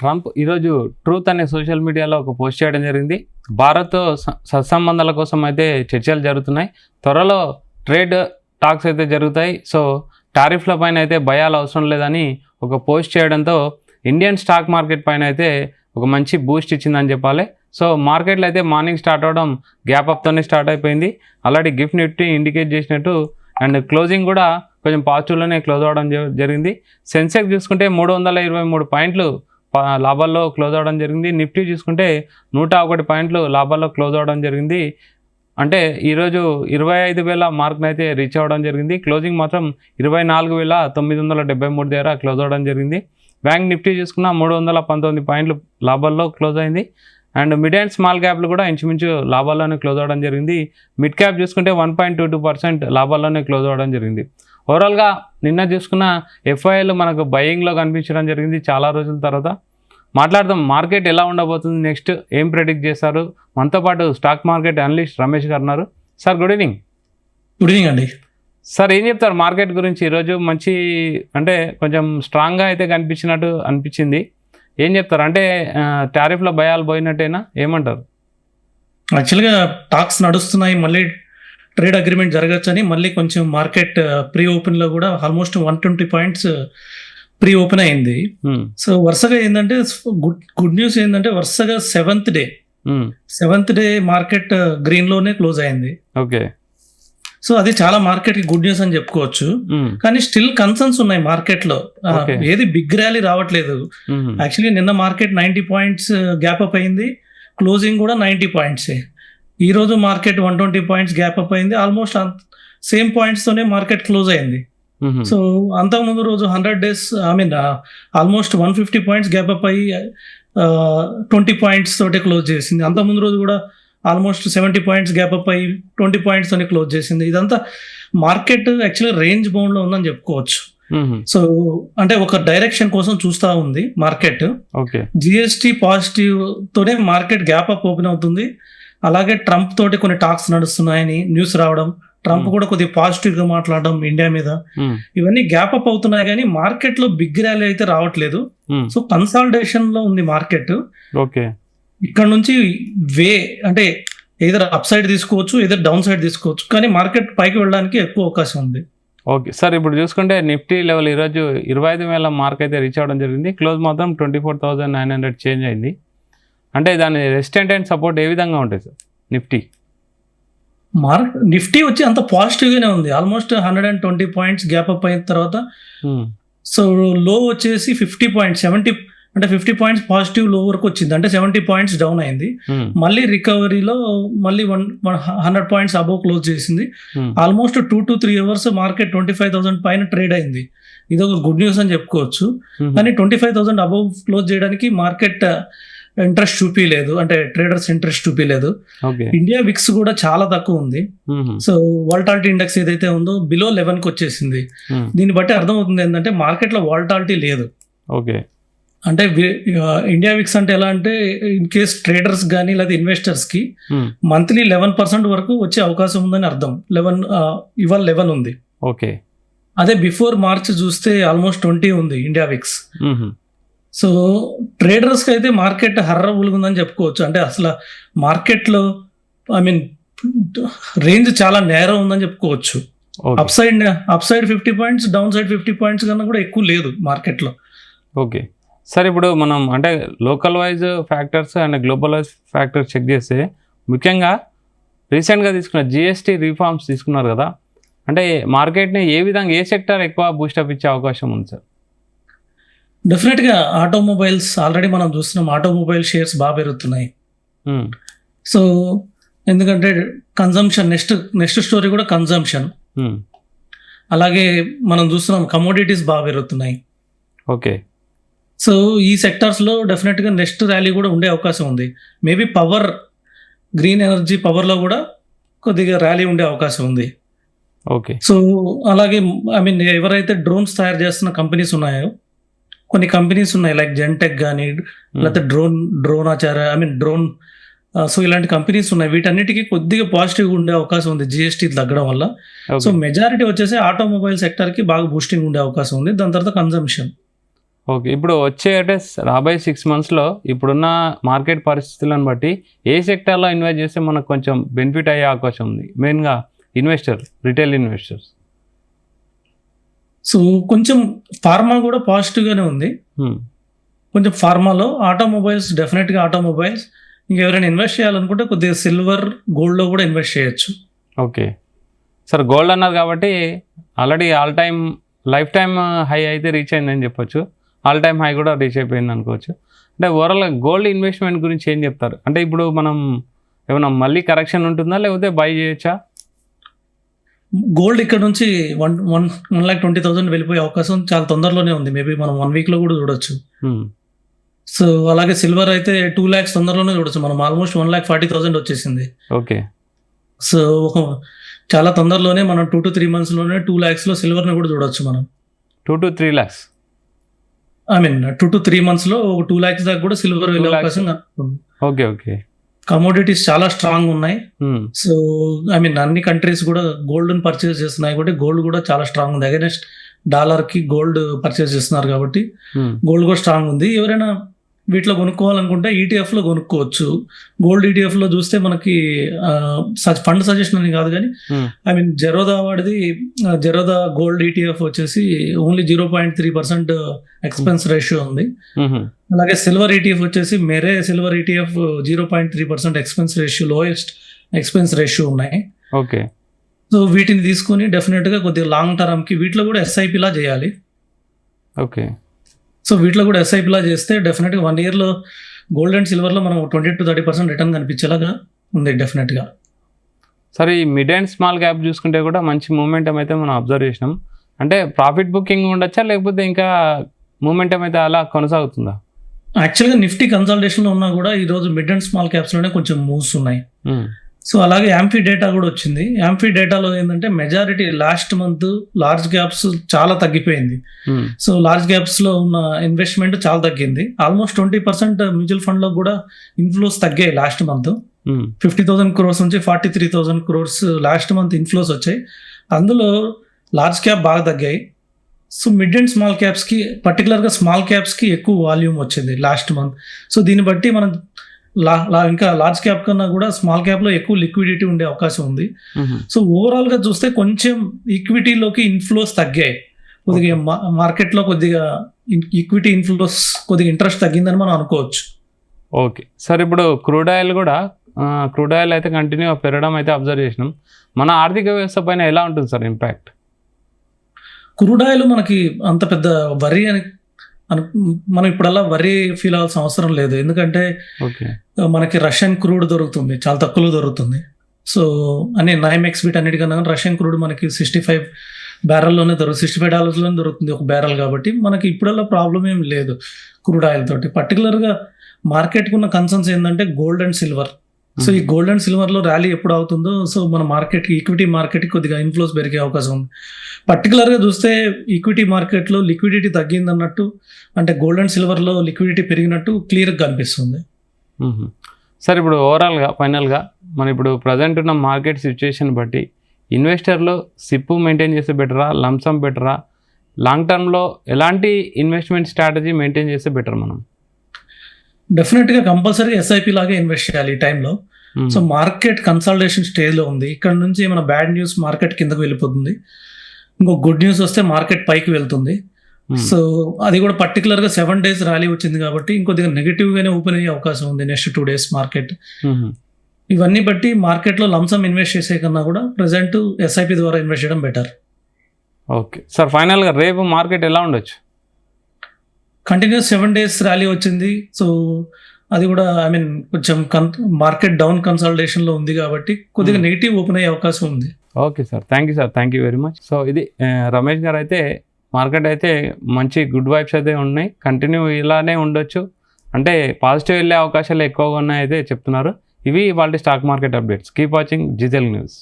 Trump ఈరోజు truth అనే social మీడియాలో ఒక పోస్ట్ చేయడం జరిగింది. భారత్తో సత్సంబంధాల కోసం అయితే చర్చలు జరుగుతున్నాయి. త్వరలో ట్రేడ్ టాక్స్ అయితే జరుగుతాయి. సో టారిఫ్ల పైన అయితే భయాలు అవసరం లేదని ఒక పోస్ట్ చేయడంతో ఇండియన్ స్టాక్ మార్కెట్ పైన అయితే ఒక మంచి బూస్ట్ ఇచ్చిందని చెప్పాలి. సో మార్కెట్లో అయితే మార్నింగ్ స్టార్ట్ అవడం గ్యాప్ అప్తోనే స్టార్ట్ అయిపోయింది. ఆల్రెడీ గిఫ్ట్ నిఫ్టీ ఇండికేట్ చేసినట్టు అండ్ క్లోజింగ్ కూడా కొంచెం పాజిటివ్లోనే క్లోజ్ అవ్వడం జరిగింది. సెన్సెక్స్ చూసుకుంటే 323 పాయింట్లు లాభాల్లో క్లోజ్ అవ్వడం జరిగింది. నిఫ్టీ చూసుకుంటే 101 పాయింట్లు లాభాల్లో క్లోజ్ అవ్వడం జరిగింది. అంటే ఈరోజు 25,000 మార్క్ని అయితే రీచ్ అవ్వడం జరిగింది. క్లోజింగ్ మాత్రం 24,973 దగ్గర క్లోజ్ అవ్వడం జరిగింది. బ్యాంక్ నిఫ్టీ చూసుకున్న 319 పాయింట్లు లాభాల్లో క్లోజ్ అయింది. అండ్ మిడ్ అండ్ స్మాల్ క్యాప్లు కూడా ఇంచుమించు లాభాల్లోనే క్లోజ్ అవ్వడం జరిగింది. మిడ్ క్యాప్ చూసుకుంటే 1.22% లాభాల్లోనే క్లోజ్ అవ్వడం జరిగింది. ఓవరాల్గా నిన్న చూసుకున్న ఎఫ్ఐఎల్ మనకు బయింగ్లో కనిపించడం జరిగింది చాలా రోజుల తర్వాత. మాట్లాడదాం మార్కెట్ ఎలా ఉండబోతుంది, నెక్స్ట్ ఏం ప్రెడిక్ట్ చేస్తారు. మనతో పాటు స్టాక్ మార్కెట్ అనలిస్ట్ రమేష్ గారు ఉన్నారు. Sir good evening. Good evening అండి. సార్ ఏం చెప్తారు మార్కెట్ గురించి? ఈరోజు మంచి అంటే కొంచెం స్ట్రాంగ్గా అయితే కనిపించినట్టు అనిపించింది. ఏం చెప్తారు? అంటే టారిఫ్ల భయాలు పోయినట్టేనా, ఏమంటారు? యాక్చువల్గా టాక్స్ నడుస్తున్నాయి, మళ్ళీ ట్రేడ్ అగ్రిమెంట్ జరగచ్చని మళ్ళీ కొంచెం మార్కెట్ ప్రీ ఓపెన్లో కూడా ఆల్మోస్ట్ 120 పాయింట్స్ ప్రీ ఓపెన్ అయింది. సో వరుసగా ఏంటంటే గుడ్ న్యూస్ ఏంటంటే వరుసగా సెవెంత్ డే మార్కెట్ గ్రీన్లోనే క్లోజ్ అయింది. ఓకే. సో అది చాలా మార్కెట్కి గుడ్ న్యూస్ అని చెప్పుకోవచ్చు. కానీ స్టిల్ కన్సర్న్స్ ఉన్నాయి మార్కెట్లో. ఏది బిగ్ ర్యాలీ రావట్లేదు. యాక్చువల్లీ నిన్న మార్కెట్ 90 పాయింట్స్ గ్యాప్ అప్ అయింది, క్లోజింగ్ కూడా 90 పాయింట్సే. ఈ రోజు మార్కెట్ 120 పాయింట్స్ గ్యాప్ అప్ అయింది, ఆల్మోస్ట్ సేమ్ పాయింట్స్తోనే మార్కెట్ క్లోజ్ అయింది. సో అంతకుముందు రోజు 100 days almost 150 points gap up అయ్యి 20 పాయింట్స్ తోటే క్లోజ్ చేసింది. అంతకుముందు రోజు కూడా ఆల్మోస్ట్ 70 పాయింట్స్ గ్యాప్ అప్ అయ్యి 20 పాయింట్స్ తోనే క్లోజ్ చేసింది. ఇదంతా మార్కెట్ యాక్చువల్గా రేంజ్ బౌండ్లో ఉందని చెప్పుకోవచ్చు. సో అంటే ఒక డైరెక్షన్ కోసం చూస్తూ ఉంది మార్కెట్. జిఎస్టీ పాజిటివ్ తోనే మార్కెట్ గ్యాప్ అప్ ఓపెన్ అవుతుంది. అలాగే ట్రంప్ తోటి కొన్ని టాక్స్ నడుస్తున్నాయని న్యూస్ రావడం, ట్రంప్ కూడా కొద్దిగా పాజిటివ్ గా మాట్లాడడం ఇండియా మీద, ఇవన్నీ గ్యాప్ అప్ అవుతున్నాయి. కానీ మార్కెట్ లో బిగ్ ర్యాలీ అయితే రావట్లేదు. సో కన్సాలిడేషన్ లో ఉంది మార్కెట్. ఇక్కడ నుంచి అంటే ఏదర్ అప్ సైడ్ తీసుకోవచ్చు, ఏదర్ డౌన్ సైడ్ తీసుకోవచ్చు, కానీ మార్కెట్ పైకి వెళ్ళడానికి ఎక్కువ అవకాశం ఉంది. ఓకే సార్, ఇప్పుడు చూసుకుంటే నిఫ్టీ లెవెల్ ఈరోజు 25,000 మార్క్ అయితే రీచ్ అవ్వడం జరిగింది. క్లోజ్ మాత్రం 24,900 చేంజ్ అయింది. అంటే దాని రెసిస్టెంట్ అండ్ సపోర్ట్ ఏ విధంగా ఉంటాయి సార్? నిఫ్టీ వచ్చి అంత పాజిటివ్ గానే ఉంది. ఆల్మోస్ట్ 120 పాయింట్స్ గ్యాప్ అప్ అయిన తర్వాత సో లో వచ్చేసి 50 పాయింట్స్ 50 పాయింట్స్ పాజిటివ్ లో వరకు వచ్చింది. అంటే 70 పాయింట్స్ డౌన్ అయింది. మళ్ళీ రికవరీలో మళ్ళీ 100 పాయింట్స్ అబోవ్ క్లోజ్ చేసింది. ఆల్మోస్ట్ 2 to 3 అవర్స్ మార్కెట్ 25,000 పైన ట్రేడ్ అయింది. ఇది ఒక గుడ్ న్యూస్ అని చెప్పుకోవచ్చు. కానీ 25,000 అబోవ్ క్లోజ్ చేయడానికి మార్కెట్ ఇంట్రెస్ట్ చూపించలేదు, అంటే ట్రేడర్స్ ఇంట్రెస్ట్ చూపించలేదు. ఇండియా విక్స్ కూడా చాలా తక్కువ ఉంది. సో వాలటాలిటీ ఇండెక్స్ ఏదైతే ఉందో బిలో 11కి వచ్చేసింది. దీన్ని బట్టి అర్థమవుతుంది ఏంటంటే మార్కెట్ లో వాలటాలిటీ లేదు. అంటే ఇండియా విక్స్ అంటే ఎలా అంటే ఇన్ కేస్ ట్రేడర్స్ కానీ లేదా ఇన్వెస్టర్స్ కి మంత్లీ 11% వరకు వచ్చే అవకాశం ఉందని అర్థం. ఇవాళ 11 ఉంది. అదే బిఫోర్ మార్చ్ చూస్తే ఆల్మోస్ట్ 20 ఉంది ఇండియా విక్స్. సో ట్రేడర్స్కి అయితే మార్కెట్ హర్రబుల్గా ఉందని చెప్పుకోవచ్చు. అంటే అసలు మార్కెట్లో రేంజ్ చాలా నేరో ఉందని చెప్పుకోవచ్చు. Up side 50 points, down side 50 points కన్నా కూడా ఎక్కువ లేదు మార్కెట్లో. ఓకే సార్, ఇప్పుడు మనం అంటే local wise factors and global wise factors check చేస్తే ముఖ్యంగా రీసెంట్గా తీసుకున్న జిఎస్టీ రిఫార్మ్స్ తీసుకున్నారు కదా, అంటే మార్కెట్ని ఏ విధంగా ఏ సెక్టర్ ఎక్కువ బూస్టప్ ఇచ్చే అవకాశం ఉంది సార్? డెఫినెట్గా ఆటోమొబైల్స్ ఆల్రెడీ మనం చూస్తున్నాం. ఆటోమొబైల్ షేర్స్ బాగా పెరుగుతున్నాయి. సో ఎందుకంటే కన్జంప్షన్ నెక్స్ట్ స్టోరీ కూడా కన్జంప్షన్. అలాగే మనం చూస్తున్నాం కమోడిటీస్ బాగా పెరుగుతున్నాయి. సో ఈ సెక్టార్స్లో డెఫినెట్గా నెక్స్ట్ ర్యాలీ కూడా ఉండే అవకాశం ఉంది. మేబీ పవర్, గ్రీన్ ఎనర్జీ పవర్లో కూడా కొద్దిగా ర్యాలీ ఉండే అవకాశం ఉంది. సో అలాగే ఎవరైతే డ్రోన్స్ తయారు చేస్తున్న కంపెనీస్ ఉన్నాయో, కొన్ని కంపెనీస్ ఉన్నాయి లైక్ జెన్టెక్ కానీ, లేకపోతే డ్రోన్ సో ఇలాంటి కంపెనీస్ ఉన్నాయి. వీటన్నిటికీ కొద్దిగా పాజిటివ్ ఉండే అవకాశం ఉంది జిఎస్టీ తగ్గడం వల్ల. సో మెజారిటీ వచ్చేసి ఆటోమొబైల్ సెక్టర్ కి బాగా బూస్టింగ్ ఉండే అవకాశం ఉంది. దాని తర్వాత కన్జంప్షన్. ఓకే. ఇప్పుడు వచ్చే అంటే రాబోయే 6 మంత్స్‌లో ఇప్పుడున్న మార్కెట్ పరిస్థితులను బట్టి ఏ సెక్టార్‌లో ఇన్వెస్ట్ చేస్తే మనకు కొంచెం బెనిఫిట్ అయ్యే అవకాశం ఉంది? మెయిన్‌గా రిటైల్ ఇన్వెస్టర్స్. సో కొంచెం ఫార్మా కూడా పాజిటివ్‌గానే ఉంది. హ్మ్. కొంచెం ఫార్మాలో డెఫినెట్‌గా ఆటోమొబైల్స్ ఇంకెవరైనా ఇన్వెస్ట్ చేయాలనుకుంటే కొద్దిగా సిల్వర్, గోల్డ్‌లో కూడా ఇన్వెస్ట్ చేయొచ్చు. ఓకే. సార్ గోల్డ్ అన్నారు కాబట్టి ఆల్రెడీ లైఫ్ టైమ్ హై అయితే రీచ్ అయిందని చెప్పొచ్చు. ఆల్ టైమ్ హై కూడా రీచ్ అయిపోయింది అనుకోవచ్చు. అంటే ఓవరాల్‌గా గోల్డ్ ఇన్వెస్ట్‌మెంట్ గురించి ఏం చెప్తారు? అంటే ఇప్పుడు మనం ఏమన్నా మళ్ళీ కరెక్షన్ ఉంటుందా? లేకపోతే బై చేయొచ్చా? గోల్డ్ ఇక్కడ నుంచి 1,20,000 వెళ్ళిపోయే అవకాశం చాలా తొందరలోనే ఉంది. మేబీ మనం 1 వీక్‌లో కూడా చూడొచ్చు. హ్మ్. సో అలాగే సిల్వర్ అయితే 2,00,000 తొందరలోనే చూడొచ్చు. మనం ఆల్మోస్ట్ 1,40,000 వచ్చేసింది. ఓకే. సో చాలా తొందరలోనే మనం 2-3 మంత్స్‌లోనే 2,00,000లో సిల్వర్‌ని కూడా చూడొచ్చు మనం. 2-3 lakhs. ఐ మీన్ 2-3 మంత్స్‌లో ఒక 2,00,000 దాకా కూడా సిల్వర్ వెళ్ళే 2 lakhs. అవకాశం కనిపిస్తుంది. ఓకే. ఓకే. కమోడిటీస్ చాలా స్ట్రాంగ్ ఉన్నాయి. హ్మ్. సో ఐ మీన్ అన్ని కంట్రీస్ కూడా గోల్డ్‌ని పర్చేస్ చేస్తున్నాయి కాబట్టి గోల్డ్ కూడా చాలా స్ట్రాంగ్ ఉంది. అగైనెస్ట్ డాలర్‌కి గోల్డ్ పర్చేస్ చేస్తున్నారు కాబట్టి హ్మ్. గోల్డ్ కూడా స్ట్రాంగ్ ఉంది. ఎవరైనా వీటిలో కొనుక్కోవాలనుకుంటే ఈటీఎఫ్‌లో కొనుక్కోవచ్చు. గోల్డ్ ఈటీఎఫ్‌లో చూస్తే మనకి ఫండ్ సజెషన్ అని కాదు కానీ hmm. I mean Zerodha gold ETF వచ్చేసి ఓన్లీ 0.3% ఎక్స్పెన్స్ రేషియో ఉంది. హుహు. అలాగే సిల్వర్ ఈటీఎఫ్ వచ్చేసి Mirae silver ETF 0.3% expense ratio, lowest expense ratio ఉన్నాయి. ఓకే. సో వీటిని తీసుకొని డెఫినెట్గా కొద్దిగా లాంగ్ టర్మ్కి వీటిలో కూడా ఎస్ఐపిలా చేయాలి. ఓకే. సో వీటిలో కూడా ఎస్ఐపిలా చేస్తే డెఫినెట్గా 1 ఇయర్లో గోల్డ్ అండ్ సిల్వర్లో మనం 20-30% రిటర్న్ కనిపించేలాగా ఉంది డెఫినెట్గా. సరే ఈ మిడ్ అండ్ స్మాల్ క్యాప్ చూసుకుంటే కూడా మంచి మూమెంటం అయితే మనం అబ్జర్వ్ చేసినాం. అంటే ప్రాఫిట్ బుకింగ్ ఉండొచ్చా? లేకపోతే ఇంకా మూమెంటం అయితే అలా కొనసాగుతుందా? యాక్చువల్గా నిఫ్టీ కన్సల్టేషన్లో ఉన్నా కూడా ఈరోజు మిడ్ అండ్ స్మాల్ క్యాప్స్లోనే కొంచెం మూవ్స్ ఉన్నాయి. హ్మ్. సో అలాగే యాంఫీ డేటా కూడా వచ్చింది. యాంఫీ డేటాలో ఏంటంటే majority last month large caps చాలా తగ్గిపోయింది. హ్మ్. సో లార్జ్ క్యాప్స్లో ఉన్న ఇన్వెస్ట్మెంట్ చాలా తగ్గింది. ఆల్మోస్ట్ 20% మ్యూచువల్ ఫండ్లో కూడా ఇన్ఫ్లోస్ తగ్గాయి లాస్ట్ మంత్. హ్మ్. 50,000 crores నుంచి 43,000 crores లాస్ట్ మంత్ ఇన్ఫ్లోస్ వచ్చాయి. అందులో లార్జ్ క్యాప్ బాగా తగ్గాయి. సో మిడ్ అండ్ స్మాల్ క్యాప్స్కి పర్టికులర్గా స్మాల్ క్యాప్స్కి ఎక్కువ వాల్యూమ్ వచ్చింది లాస్ట్ మంత్. సో దీన్ని బట్టి మనం ఇంకా లార్జ్ క్యాప్ కన్నా కూడా స్మాల్ క్యాప్లో ఎక్కువ లిక్విడిటీ ఉండే అవకాశం ఉంది. హుహు. సో ఓవరాల్గా చూస్తే కొంచెం ఈక్విటీలోకి ఇన్ఫ్లోస్ తగ్గాయి. కొద్దిగా మార్కెట్లో కొద్దిగా ఈక్విటీ ఇన్ఫ్లోస్ కొద్దిగా ఇంట్రెస్ట్ తగ్గిందని మనం అనుకోవచ్చు. ఓకే. సార్ ఇప్పుడు క్రూడ్ ఆయిల్ అయితే కంటిన్యూ పెరగడం అయితే అబ్జర్వ్ చేసినాం. మన ఆర్థిక వ్యవస్థ పైన ఎలా ఉంటుంది సార్ ఇంపాక్ట్? క్రూడ్ ఆయిల్ మనకి అంత పెద్ద వరి అని మనం ఇప్పుడల్లా వరి ఫీల్ అవ్వాల్సిన అవసరం లేదు. ఎందుకంటే ఓకే. మనకి రష్యన్ క్రూడ్ దొరుకుతుంది, చాలా తక్కువలో దొరుకుతుంది. సో అనే NYMEX వీటన్నిటికన్నా రష్యన్ క్రూడ్ మనకి $65 $65 దొరుకుతుంది ఒక బ్యారల్. కాబట్టి మనకి ఇప్పుడల్లా ప్రాబ్లం ఏం లేదు క్రూడ్ ఆయిల్ తోటి. పర్టికులర్గా మార్కెట్కి ఉన్న కన్సర్న్స్ ఏంటంటే గోల్డ్ అండ్ సిల్వర్. సో ఈ గోల్డ్ అండ్ సిల్వర్లో ర్యాలీ ఎప్పుడు అవుతుందో సో మన ఈక్విటీ మార్కెట్కి కొద్దిగా ఇన్ఫ్లోస్ పెరిగే అవకాశం ఉంది. పర్టికులర్గా చూస్తే ఈక్విటీ మార్కెట్లో లిక్విడిటీ తగ్గింది అన్నట్టు, అంటే గోల్డ్ అండ్ సిల్వర్లో లిక్విడిటీ పెరిగినట్టు క్లియర్గా కనిపిస్తుంది. సార్ ఇప్పుడు ఓవరాల్గా ఫైనల్గా మన ఇప్పుడు ప్రజెంట్ ఉన్న మార్కెట్ సిచ్యుయేషన్ బట్టి ఇన్వెస్టర్లు సిప్ మెయింటైన్ చేస్తే బెటరా, లంసమ్ బెటరా, లాంగ్ టర్మ్లో ఎలాంటి ఇన్వెస్ట్మెంట్ స్ట్రాటజీ మెయింటైన్ చేస్తే బెటర్ మనం? డెఫినెట్గా కంపల్సరీ ఎస్ఐపి లాగే ఇన్వెస్ట్ చేయాలి ఈ టైంలో. సో మార్కెట్ కన్సల్టేషన్ స్టేజ్లో ఉంది. ఇక్కడ నుంచి ఏమైనా బ్యాడ్ న్యూస్ మార్కెట్ కిందకు వెళ్ళిపోతుంది, ఇంకో గుడ్ న్యూస్ వస్తే మార్కెట్ పైకి వెళ్తుంది. సో అది కూడా పర్టికులర్గా 7 days ర్యాలీ వచ్చింది కాబట్టి ఇంకొద్దిగా నెగిటివ్గానే ఓపెన్ అయ్యే అవకాశం ఉంది నెక్స్ట్ 2 days మార్కెట్. ఇవన్నీ బట్టి మార్కెట్లో లంసమ్ ఇన్వెస్ట్ చేసే కన్నా కూడా ప్రజెంట్ ఎస్ఐపి ద్వారా ఇన్వెస్ట్ చేయడం బెటర్. ఓకే సార్, ఫైనల్గా రేపు మార్కెట్ ఎలా ఉండొచ్చు? కంటిన్యూస్ 7 days ర్యాలీ వచ్చింది. సో అది కూడా ఐ మీన్ కొంచెం మార్కెట్ డౌన్ కన్సల్టేషన్లో ఉంది కాబట్టి కొద్దిగా నెగిటివ్ ఓపెన్ అయ్యే అవకాశం ఉంది. Okay sir, thank you very much. So ఇది రమేష్ గారు అయితే మార్కెట్ అయితే మంచి గుడ్ వైబ్స్ అయితే ఉన్నాయి, కంటిన్యూ ఇలానే ఉండొచ్చు, అంటే పాజిటివ్ వెళ్ళే అవకాశాలు ఎక్కువగా ఉన్నాయి అయితే చెప్తున్నారు. ఇవి వాళ్ళ stock market updates. Keep watching జిజెల్ న్యూస్.